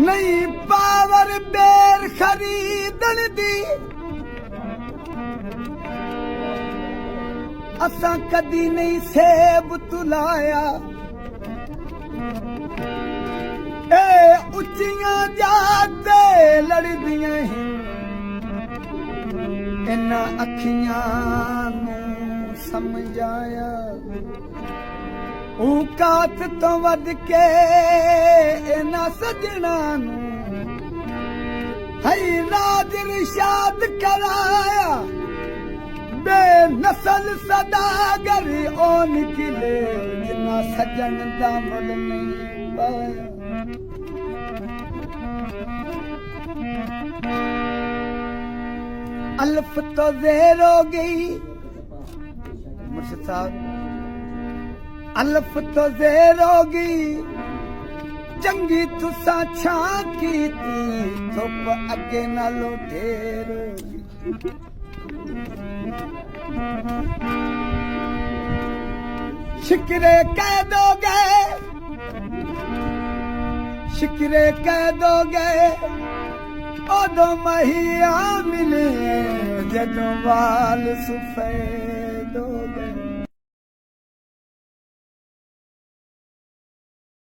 नहीं पावर बेर खरीदण दी असां कदी नहीं सेब तुलाया ए उच्चियां जाते लड़दियां इन्हां अखियां नूं समझाया औकात तो वध के इन्हां सजणा नूं हई राज इरशाद कराया बेनसल सदागर ओ निकले जिन्हां सजण दा मुल नहीं पाया अल्फ तो ज़ेर हो गई मुर्शिद साहब अल्फ तो ज़ेर हो गई चंगी तुसा छां कीती थुप अगे नालों ढेर शिकरे कह दोगे शिकरे कह दोगे ओदो महिया मिले जदों वाल सफेद हो गए